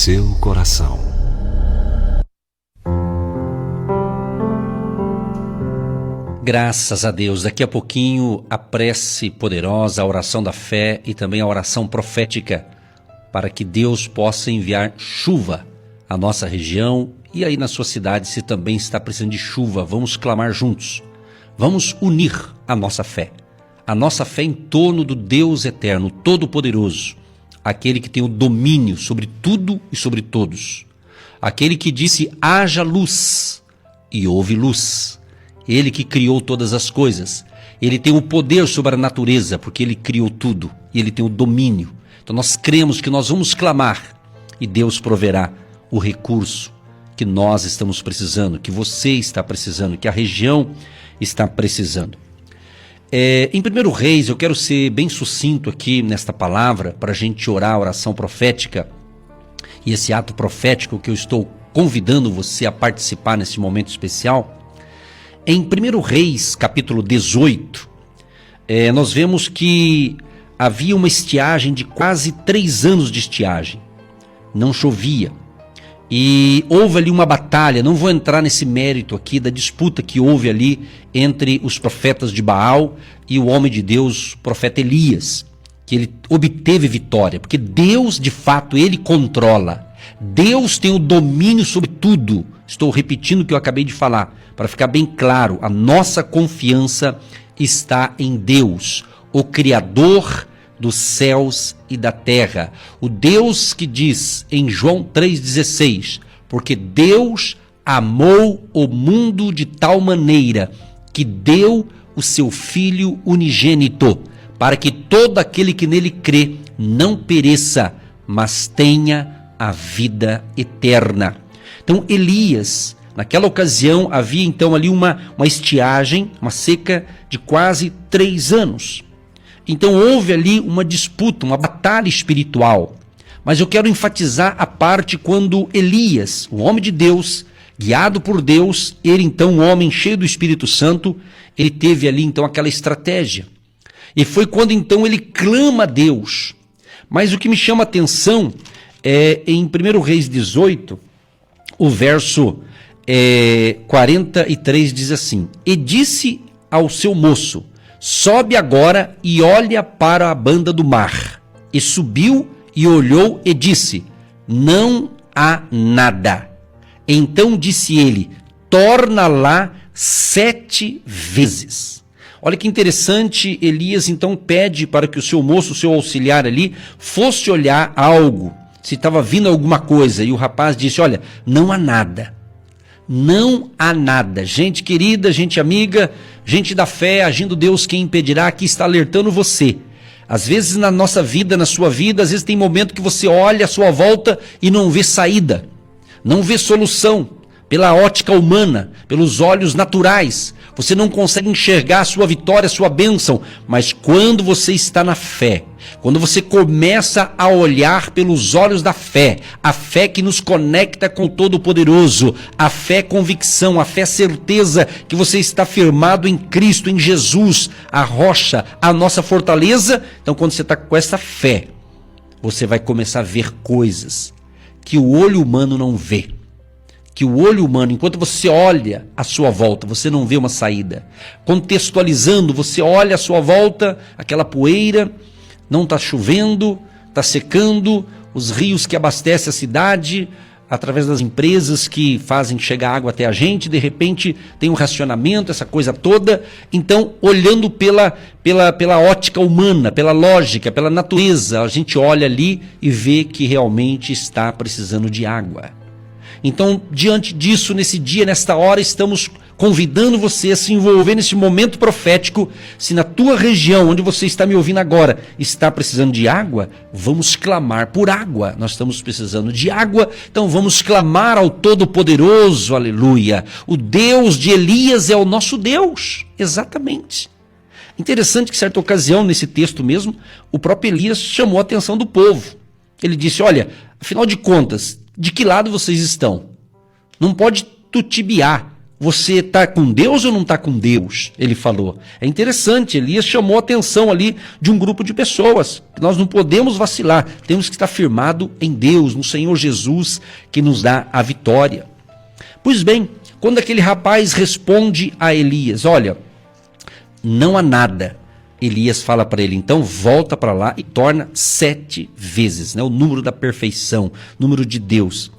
seu coração. Graças a Deus, daqui a pouquinho a prece poderosa, a oração da fé e também a oração profética para que Deus possa enviar chuva à nossa região e aí na sua cidade, se também está precisando de chuva, vamos clamar juntos. Vamos unir a nossa fé em torno do Deus eterno, todo-poderoso, aquele que tem o domínio sobre tudo e sobre todos, aquele que disse haja luz e houve luz. Ele que criou todas as coisas, ele tem o poder sobre a natureza, porque ele criou tudo, e ele tem o domínio. Então nós cremos que nós vamos clamar, e Deus proverá o recurso que nós estamos precisando, que você está precisando, que a região está precisando. Em 1 Reis, eu quero ser bem sucinto aqui nesta palavra, para a gente orar a oração profética, e esse ato profético que eu estou convidando você a participar nesse momento especial. Em 1 Reis, capítulo 18, nós vemos que havia uma estiagem de quase 3 anos de estiagem. Não chovia. E houve ali uma batalha, não vou entrar nesse mérito aqui da disputa que houve ali entre os profetas de Baal e o homem de Deus, o profeta Elias, que ele obteve vitória, porque Deus, de fato, ele controla. Deus tem o domínio sobre tudo. Estou repetindo o que eu acabei de falar, para ficar bem claro, a nossa confiança está em Deus, o Criador dos céus e da terra. O Deus que diz em João 3,16, porque Deus amou o mundo de tal maneira que deu o seu Filho unigênito, para que todo aquele que nele crê não pereça, mas tenha a vida eterna. Então Elias, naquela ocasião, havia então ali uma estiagem, uma seca de quase 3 anos. Então houve ali uma disputa, uma batalha espiritual. Mas eu quero enfatizar a parte quando Elias, o homem de Deus, guiado por Deus, ele então, um homem cheio do Espírito Santo, ele teve ali então aquela estratégia. E foi quando então ele clama a Deus. Mas o que me chama a atenção é em 1 Reis 18, o verso 43 diz assim: E disse ao seu moço, sobe agora e olha para a banda do mar. E subiu e olhou e disse, não há nada. Então disse ele, torna lá 7 vezes. Olha que interessante, Elias então pede para que o seu moço, o seu auxiliar ali, fosse olhar algo, se estava vindo alguma coisa, e o rapaz disse, olha, não há nada. Não há nada. Gente querida, gente amiga, gente da fé, agindo Deus, quem impedirá, aqui está alertando você. Às vezes na nossa vida, na sua vida, às vezes tem momento que você olha à sua volta e não vê saída, não vê solução, pela ótica humana, pelos olhos naturais. Você não consegue enxergar a sua vitória, a sua bênção, mas quando você está na fé, quando você começa a olhar pelos olhos da fé, a fé que nos conecta com o Todo-Poderoso, a fé convicção, a fé certeza que você está firmado em Cristo, em Jesus, a rocha, a nossa fortaleza, então quando você está com essa fé, você vai começar a ver coisas que o olho humano não vê. Que o olho humano, enquanto você olha à sua volta, você não vê uma saída. Contextualizando, você olha à sua volta, aquela poeira, não está chovendo, está secando, os rios que abastecem a cidade, através das empresas que fazem chegar água até a gente, de repente tem um racionamento, essa coisa toda. Então, olhando pela ótica humana, pela lógica, pela natureza, a gente olha ali e vê que realmente está precisando de água. Então, diante disso, nesse dia, nesta hora, estamos convidando você a se envolver nesse momento profético. Se na tua região, onde você está me ouvindo agora, está precisando de água, vamos clamar por água. Nós estamos precisando de água, então vamos clamar ao Todo-Poderoso, aleluia. O Deus de Elias é o nosso Deus, exatamente. Interessante que, em certa ocasião, nesse texto mesmo, o próprio Elias chamou a atenção do povo. Ele disse, olha, afinal de contas, de que lado vocês estão? Não pode tutibiar. Você está com Deus ou não está com Deus? Ele falou. É interessante, Elias chamou a atenção ali de um grupo de pessoas. Nós não podemos vacilar, temos que estar firmado em Deus, no Senhor Jesus, que nos dá a vitória. Pois bem, quando aquele rapaz responde a Elias, olha, não há nada. Elias fala para ele, então volta para lá e torna 7 vezes, né? O número da perfeição, número de Deus.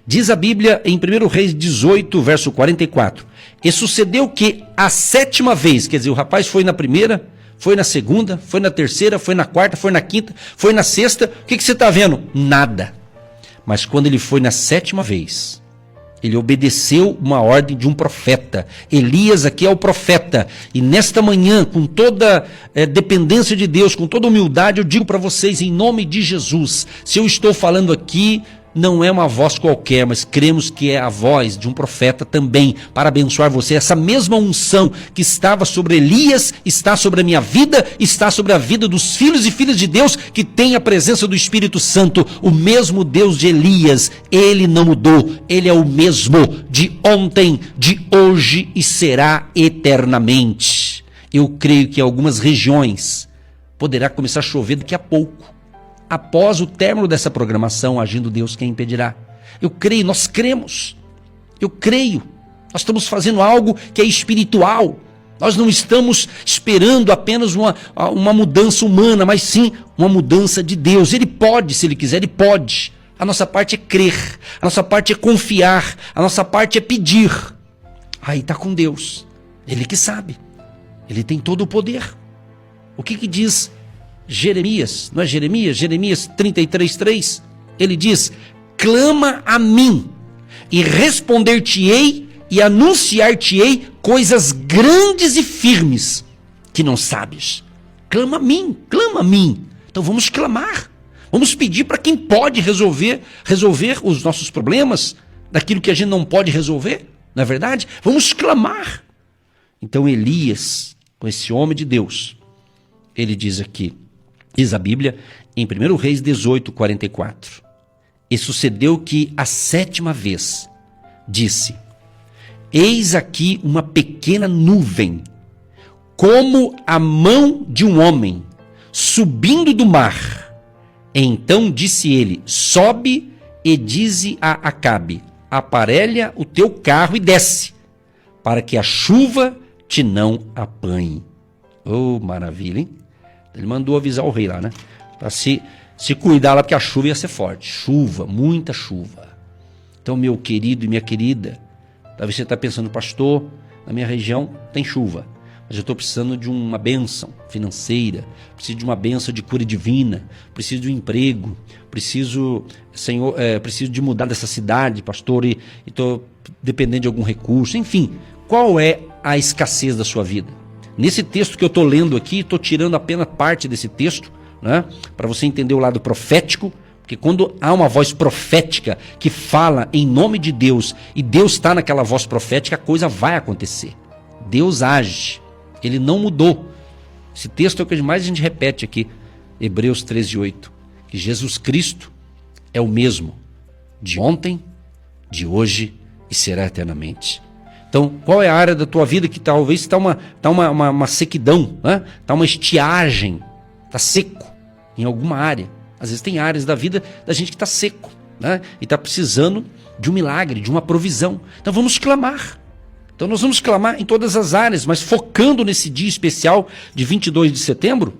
Diz a Bíblia em 1 Reis 18, verso 44, e sucedeu que a 7ª vez, quer dizer, o rapaz foi na primeira, foi na segunda, foi na terceira, foi na quarta, foi na quinta, foi na sexta, o que você está vendo? Nada. Mas quando ele foi na 7ª vez, ele obedeceu uma ordem de um profeta. Elias aqui é o profeta. E nesta manhã, com toda dependência de Deus, com toda humildade, eu digo para vocês, em nome de Jesus, se eu estou falando aqui, não é uma voz qualquer, mas cremos que é a voz de um profeta também, para abençoar você. Essa mesma unção que estava sobre Elias, está sobre a minha vida, está sobre a vida dos filhos e filhas de Deus, que tem a presença do Espírito Santo. O mesmo Deus de Elias, ele não mudou, ele é o mesmo de ontem, de hoje e será eternamente. Eu creio que em algumas regiões poderá começar a chover daqui a pouco. Após o término dessa programação, agindo Deus, quem impedirá? Eu creio, nós cremos. Eu creio. Nós estamos fazendo algo que é espiritual. Nós não estamos esperando apenas uma mudança humana, mas sim uma mudança de Deus. Ele pode, se Ele quiser, Ele pode. A nossa parte é crer, a nossa parte é confiar, a nossa parte é pedir. Aí está com Deus. Ele que sabe. Ele tem todo o poder. O que diz Jeremias, não é Jeremias? Jeremias 33:3, ele diz, clama a mim e responder-te-ei e anunciar-te-ei coisas grandes e firmes que não sabes. Clama a mim, clama a mim. Então vamos clamar, vamos pedir para quem pode resolver os nossos problemas, daquilo que a gente não pode resolver, não é verdade? Vamos clamar. Então Elias, com esse homem de Deus, ele diz aqui, diz a Bíblia em 1 Reis 18, 44. E sucedeu que a 7ª vez disse, eis aqui uma pequena nuvem, como a mão de um homem, subindo do mar. Então disse ele, sobe e dize a Acabe, aparelha o teu carro e desce, para que a chuva te não apanhe. Oh, maravilha, hein? Ele mandou avisar o rei lá, né? Para se cuidar lá, porque a chuva ia ser forte. Chuva, muita chuva. Então, meu querido e minha querida, talvez você está pensando, pastor, na minha região tem chuva, mas eu estou precisando de uma bênção financeira, preciso de uma bênção de cura divina, preciso de um emprego, preciso, Senhor, preciso de mudar dessa cidade, pastor, e estou dependendo de algum recurso. Enfim, qual é a escassez da sua vida? Nesse texto que eu estou lendo aqui, estou tirando apenas parte desse texto, né, para você entender o lado profético, porque quando há uma voz profética que fala em nome de Deus, e Deus está naquela voz profética, a coisa vai acontecer. Deus age, Ele não mudou. Esse texto é o que mais a gente repete aqui, Hebreus 13:8, que Jesus Cristo é o mesmo, de ontem, de hoje e será eternamente. Então, qual é a área da tua vida que talvez está uma sequidão, né? Está uma estiagem, está seco em alguma área. Às vezes tem áreas da vida da gente que está seco, né? E está precisando de um milagre, de uma provisão. Então vamos clamar. Então nós vamos clamar em todas as áreas, mas focando nesse dia especial de 22 de setembro,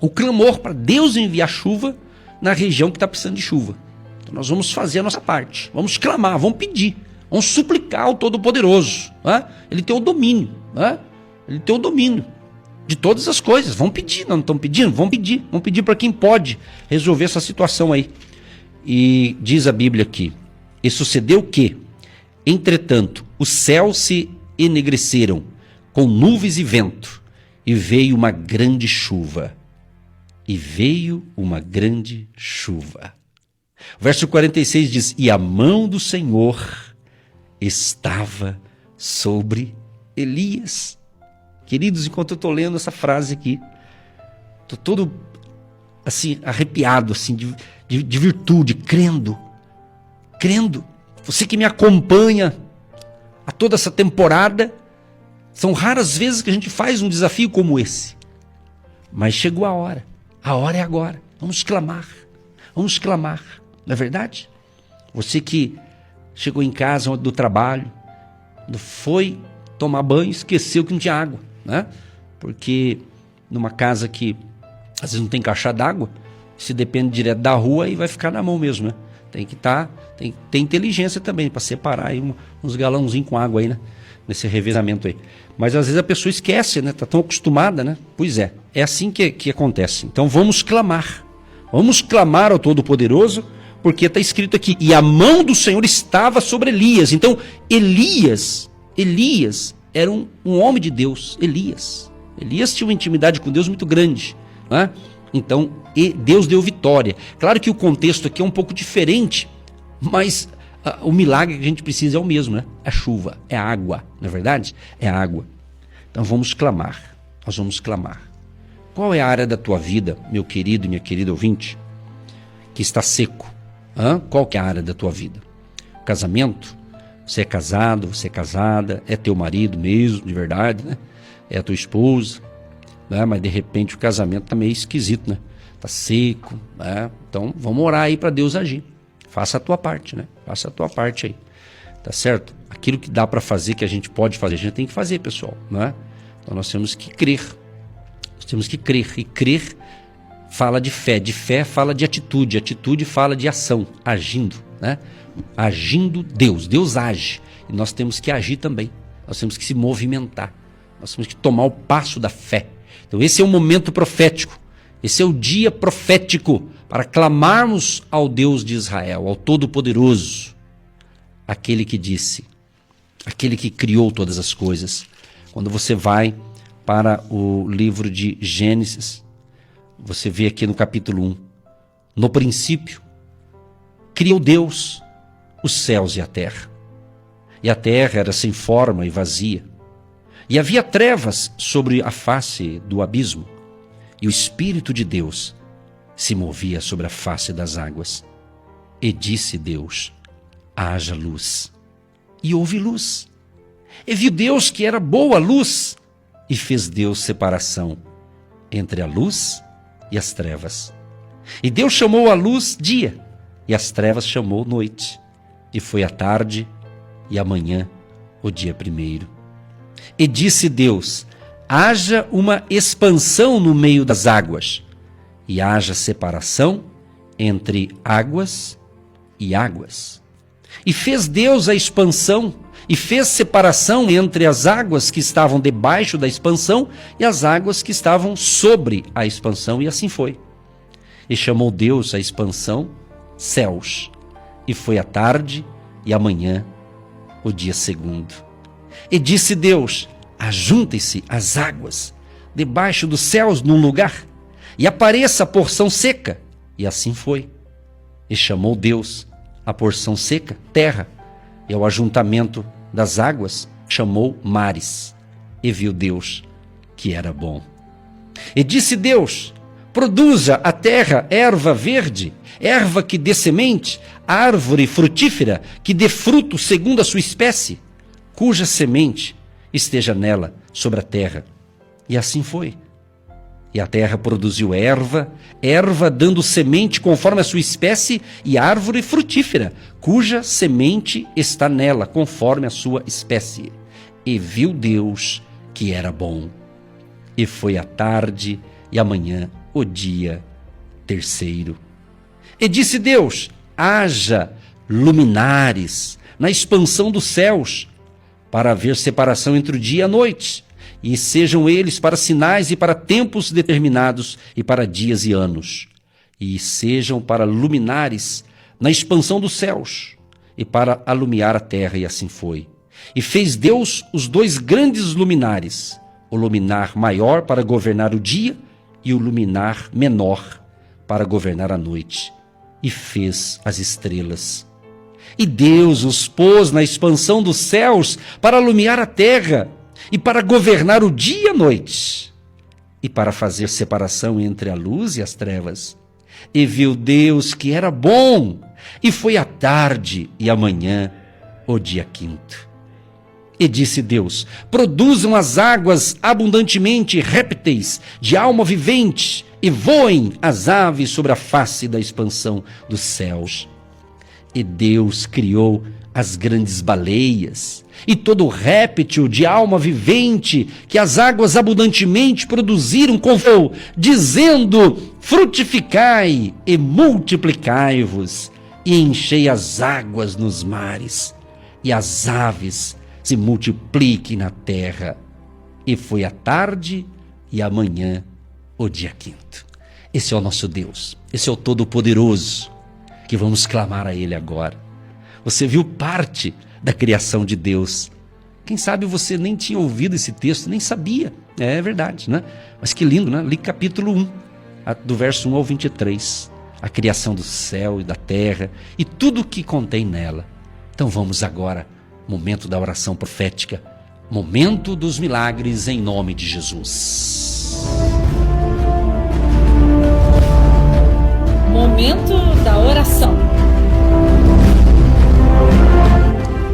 o clamor para Deus enviar chuva na região que está precisando de chuva. Então nós vamos fazer a nossa parte, vamos clamar, vamos pedir. Vamos suplicar ao Todo-Poderoso. Né? Ele tem o domínio. Né? Ele tem o domínio de todas as coisas. Vamos pedir, não estão pedindo? Vamos pedir. Vamos pedir para quem pode resolver essa situação aí. E diz a Bíblia aqui, e sucedeu que, entretanto, os céus se enegreceram com nuvens e vento, e veio uma grande chuva. E veio uma grande chuva. O verso 46 diz, e a mão do Senhor estava sobre Elias. Queridos, enquanto eu estou lendo essa frase aqui, estou todo assim, arrepiado assim, de virtude, crendo. Você que me acompanha a toda essa temporada. São raras vezes que a gente faz um desafio como esse. Mas chegou a hora é agora. Vamos clamar, não é verdade? Você que chegou em casa do trabalho, foi tomar banho, esqueceu que não tinha água, né? Porque numa casa que às vezes não tem caixa d'água, se depende direto da rua, aí vai ficar na mão mesmo, né? Tem que ter inteligência também para separar aí uns galãozinhos com água aí, né? Nesse revezamento aí. Mas às vezes a pessoa esquece, né? Tá tão acostumada, né? Pois é assim que acontece. Então vamos clamar ao Todo-Poderoso, porque está escrito aqui, e a mão do Senhor estava sobre Elias. Então Elias era um homem de Deus. Elias tinha uma intimidade com Deus muito grande, né? Então Deus deu vitória. Claro que o contexto aqui é um pouco diferente, mas o milagre que a gente precisa é o mesmo, né? É a chuva, é a água, não é verdade? É a água. Então vamos clamar, nós vamos clamar. Qual é a área da tua vida, meu querido e minha querida ouvinte, que está seco? Qual que é a área da tua vida? Casamento? Você é casado, você é casada, é teu marido mesmo, de verdade, né? É a tua esposa, né? Mas de repente o casamento está meio esquisito, né? Está seco, né? Então vamos orar aí para Deus agir. Faça a tua parte, né? Faça a tua parte aí, tá certo? Aquilo que dá para fazer, que a gente pode fazer, a gente tem que fazer, pessoal, não é? Então nós temos que crer. E crer fala de fé fala de atitude fala de ação, agindo, né? Agindo Deus age, e nós temos que agir também, nós temos que se movimentar, nós temos que tomar o passo da fé. Então esse é o momento profético, esse é o dia profético para clamarmos ao Deus de Israel, ao Todo-Poderoso, aquele que disse, aquele que criou todas as coisas. Quando você vai para o livro de Gênesis, você vê aqui no capítulo 1, no princípio, criou Deus os céus e a terra era sem forma e vazia, e havia trevas sobre a face do abismo, e o Espírito de Deus se movia sobre a face das águas. E disse Deus, haja luz, e houve luz. E viu Deus que era boa a luz, e fez Deus separação entre a luz e as trevas. E Deus chamou a luz dia, e as trevas chamou noite. E foi a tarde e a manhã o dia primeiro. E disse Deus, haja uma expansão no meio das águas, e haja separação entre águas e águas. E fez Deus a expansão, e fez separação entre as águas que estavam debaixo da expansão e as águas que estavam sobre a expansão, e assim foi. E chamou Deus a expansão céus, e foi a tarde e a manhã o dia segundo. E disse Deus, ajuntem-se as águas debaixo dos céus num lugar, e apareça a porção seca, e assim foi. E chamou Deus a porção seca terra, e ao ajuntamento das águas chamou mares. E viu Deus que era bom. E disse Deus, produza a terra erva verde, erva que dê semente, árvore frutífera que dê fruto segundo a sua espécie, cuja semente esteja nela sobre a terra. E assim foi. E a terra produziu erva dando semente conforme a sua espécie, e árvore frutífera, cuja semente está nela conforme a sua espécie. E viu Deus que era bom. E foi a tarde e a manhã o dia terceiro. E disse Deus, haja luminares na expansão dos céus, para haver separação entre o dia e a noite, e sejam eles para sinais e para tempos determinados, e para dias e anos, e sejam para luminares na expansão dos céus, e para alumiar a terra, e assim foi. E fez Deus os dois grandes luminares, o luminar maior para governar o dia, e o luminar menor para governar a noite. E fez as estrelas. E Deus os pôs na expansão dos céus para alumiar a terra, e para governar o dia e a noite, e para fazer separação entre a luz e as trevas. E viu Deus que era bom, e foi a tarde e a manhã o dia quinto. E disse Deus: produzam as águas abundantemente répteis de alma vivente, e voem as aves sobre a face da expansão dos céus. E Deus criou as grandes baleias, e todo réptil de alma vivente que as águas abundantemente produziram com fogo, dizendo: frutificai e multiplicai-vos, e enchei as águas nos mares, e as aves se multipliquem na terra. E foi a tarde e a manhã o dia quinto. Esse é o nosso Deus, esse é o Todo-Poderoso, que vamos clamar a Ele agora. Você viu parte da criação de Deus. Quem sabe você nem tinha ouvido esse texto, nem sabia. É verdade, né? Mas que lindo, né? Li capítulo 1, do verso 1 ao 23. A criação do céu e da terra e tudo o que contém nela. Então vamos agora, momento da oração profética, momento dos milagres em nome de Jesus. Momento da oração.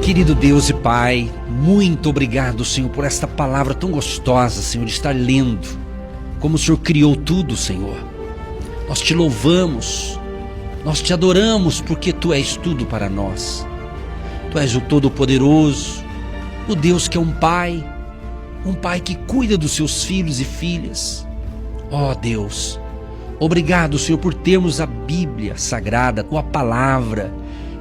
Querido Deus e Pai, muito obrigado, Senhor, por esta palavra tão gostosa, Senhor, de estar lendo. Como o Senhor criou tudo, Senhor. Nós te louvamos, nós te adoramos, porque Tu és tudo para nós. Tu és o Todo-Poderoso, o Deus que é um Pai que cuida dos seus filhos e filhas. Ó Deus, obrigado, Senhor, por termos a Bíblia Sagrada, a Tua Palavra.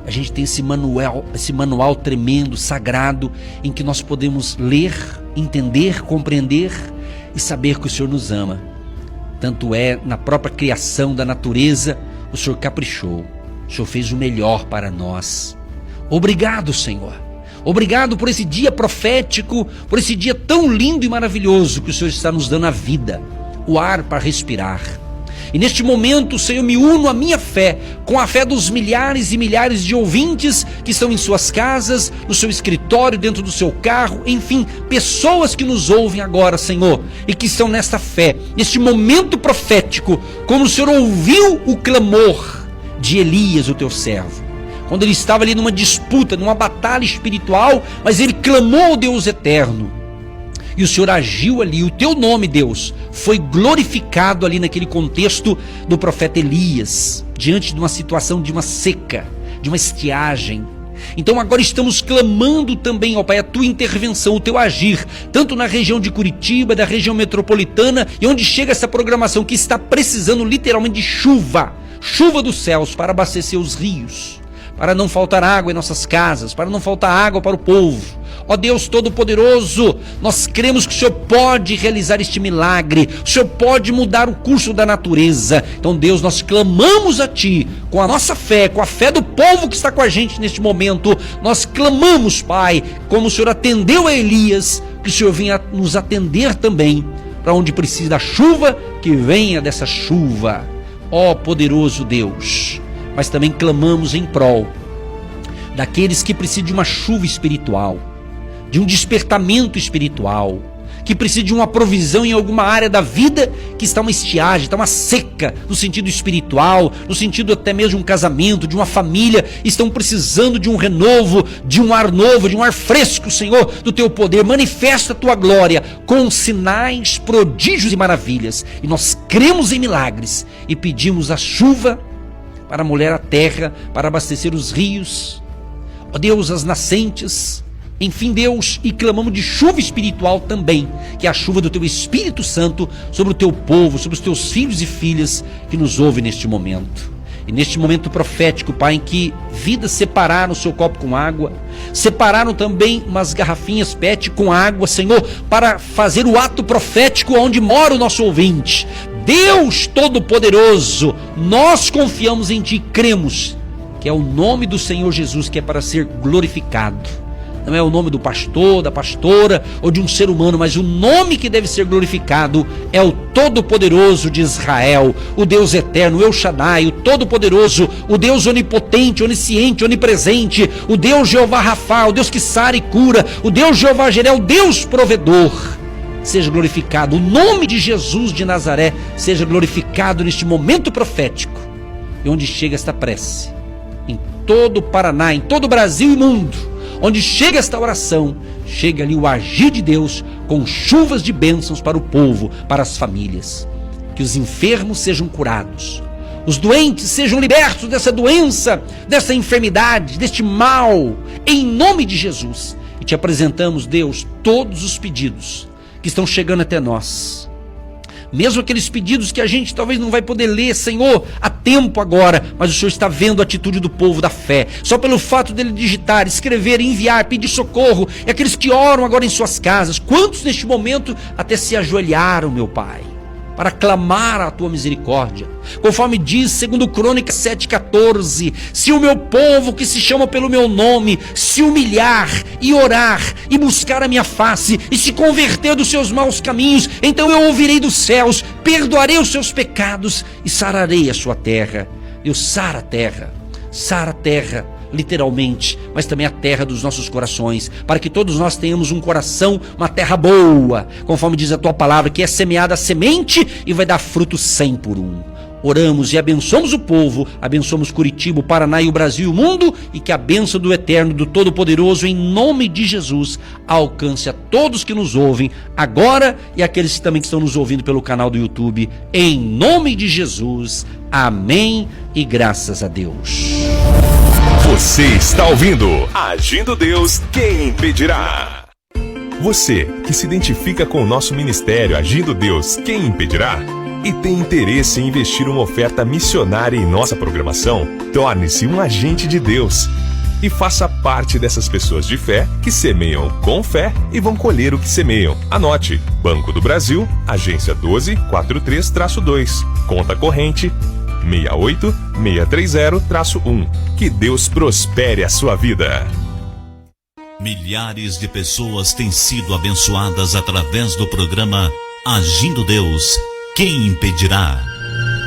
A gente tem esse manual tremendo, sagrado, em que nós podemos ler, entender, compreender e saber que o Senhor nos ama. Tanto é na própria criação da natureza, o Senhor caprichou, o Senhor fez o melhor para nós. Obrigado, Senhor. Obrigado por esse dia profético, por esse dia tão lindo e maravilhoso que o Senhor está nos dando a vida, o ar para respirar. E neste momento, Senhor, me uno à minha fé, com a fé dos milhares e milhares de ouvintes que estão em suas casas, no seu escritório, dentro do seu carro, enfim, pessoas que nos ouvem agora, Senhor, e que estão nesta fé, neste momento profético, como o Senhor ouviu o clamor de Elias, o teu servo, quando ele estava ali numa disputa, numa batalha espiritual, mas ele clamou ao Deus eterno. E o Senhor agiu ali, o teu nome, Deus, foi glorificado ali naquele contexto do profeta Elias, diante de uma situação de uma seca, de uma estiagem. Então agora estamos clamando também, ó Pai, a tua intervenção, o teu agir, tanto na região de Curitiba, da região metropolitana, e onde chega essa programação que está precisando literalmente de chuva, chuva dos céus para abastecer os rios, para não faltar água em nossas casas, para não faltar água para o povo. Ó Deus Todo-Poderoso, nós cremos que o Senhor pode realizar este milagre, o Senhor pode mudar o curso da natureza. Então, Deus, nós clamamos a Ti, com a nossa fé, com a fé do povo que está com a gente neste momento, nós clamamos, Pai, como o Senhor atendeu a Elias, que o Senhor venha nos atender também, para onde precisa da chuva, que venha dessa chuva, ó poderoso Deus. Mas também clamamos em prol daqueles que precisam de uma chuva espiritual, de um despertamento espiritual, que precisa de uma provisão em alguma área da vida que está uma estiagem, está uma seca no sentido espiritual, no sentido até mesmo de um casamento, de uma família, estão precisando de um renovo, de um ar novo, de um ar fresco, Senhor, do teu poder. Manifesta a tua glória com sinais, prodígios e maravilhas, e nós cremos em milagres e pedimos a chuva para molhar a terra, para abastecer os rios, ó Deus, as nascentes. Enfim, Deus, e clamamos de chuva espiritual também, que é a chuva do Teu Espírito Santo sobre o Teu povo, sobre os Teus filhos e filhas que nos ouvem neste momento. E neste momento profético, Pai, em que vidas separaram o seu copo com água, separaram também umas garrafinhas PET com água, Senhor, para fazer o ato profético onde mora o nosso ouvinte. Deus Todo-Poderoso, nós confiamos em Ti, cremos que é o nome do Senhor Jesus que é para ser glorificado. Não é o nome do pastor, da pastora ou de um ser humano, mas o nome que deve ser glorificado é o Todo-Poderoso de Israel, o Deus eterno, o El Shaddai, o Todo-Poderoso, o Deus onipotente, onisciente, onipresente, o Deus Jeová Rafá, o Deus que sara e cura, o Deus Jeová Jireh, o Deus provedor. Seja glorificado, o nome de Jesus de Nazaré seja glorificado neste momento profético, e onde chega esta prece, em todo o Paraná, em todo o Brasil e mundo, Onde chega esta oração, chega ali o agir de Deus com chuvas de bênçãos para o povo, para as famílias. Que os enfermos sejam curados, os doentes sejam libertos dessa doença, dessa enfermidade, deste mal, em nome de Jesus. E te apresentamos, Deus, todos os pedidos que estão chegando até nós. Mesmo aqueles pedidos que a gente talvez não vai poder ler, Senhor, a tempo agora, mas o Senhor está vendo a atitude do povo da fé. Só pelo fato dele digitar, escrever, enviar, pedir socorro, e aqueles que oram agora em suas casas, quantos neste momento até se ajoelharam, meu Pai, para clamar a tua misericórdia. Conforme diz, segundo Crônicas 7,14, se o meu povo que se chama pelo meu nome se humilhar e orar e buscar a minha face e se converter dos seus maus caminhos, então eu ouvirei dos céus, perdoarei os seus pecados e sararei a sua terra. Deus, sara a terra, literalmente, mas também a terra dos nossos corações, para que todos nós tenhamos um coração, uma terra boa, conforme diz a tua palavra, que é semeada a semente e vai dar fruto 100 por 1. Oramos e abençoamos o povo, abençoamos Curitiba, o Paraná e o Brasil e o mundo, e que a bênção do Eterno, do Todo-Poderoso, em nome de Jesus, alcance a todos que nos ouvem agora e aqueles que também estão nos ouvindo pelo canal do YouTube, em nome de Jesus. Amém e graças a Deus. Você está ouvindo Agindo Deus, quem impedirá? Você que se identifica com o nosso ministério Agindo Deus, quem impedirá? E tem interesse em investir uma oferta missionária em nossa programação? Torne-se um agente de Deus e faça parte dessas pessoas de fé que semeiam com fé e vão colher o que semeiam. Anote: Banco do Brasil, agência 1243-2, conta corrente 68630-1. Que Deus prospere a sua vida. Milhares de pessoas têm sido abençoadas através do programa Agindo Deus, quem impedirá?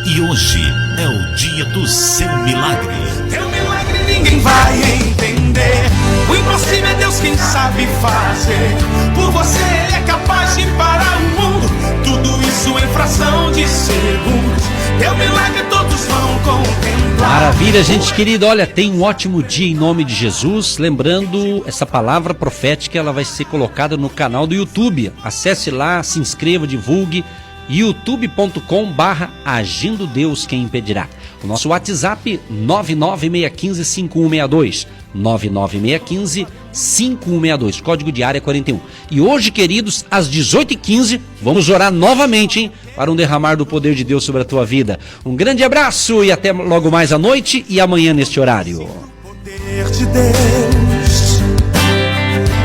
E hoje é o dia do seu milagre. Teu milagre ninguém vai entender. O impossível é Deus quem sabe fazer. Por você Ele é capaz de parar o mundo. Tudo isso em fração de segundos. Teu milagre todos vão contemplar. Maravilha, gente querida. Olha, tenha um ótimo dia em nome de Jesus. Lembrando, essa palavra profética ela vai ser colocada no canal do YouTube. Acesse lá, se inscreva, divulgue. youtube.com/Agindo Deus, quem impedirá. O nosso WhatsApp 996155162, 996155162, código de área 41. E hoje, queridos, às 18h15, vamos orar novamente, hein, para um derramar do poder de Deus sobre a tua vida. Um grande abraço e até logo mais à noite e amanhã neste horário. Poder de Deus.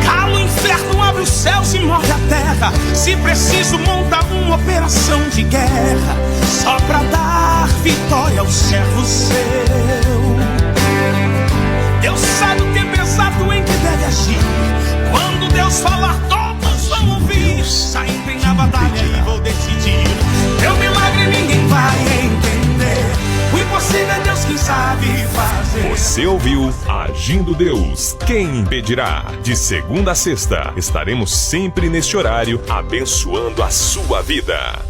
Cala o inferno, abre os céus e move a terra. Se preciso, monta uma operação de guerra, só pra dar vitória ao servo seu. Deus sabe o tempo exato em que deve agir. Quando Deus falar, todos vão ouvir. Saindo na batalha e vou decidir. Teu milagre ninguém vai entender. O impossível é Deus quem sabe fazer. Você ouviu Agindo Deus, quem impedirá? De segunda a sexta, estaremos sempre neste horário, abençoando a sua vida.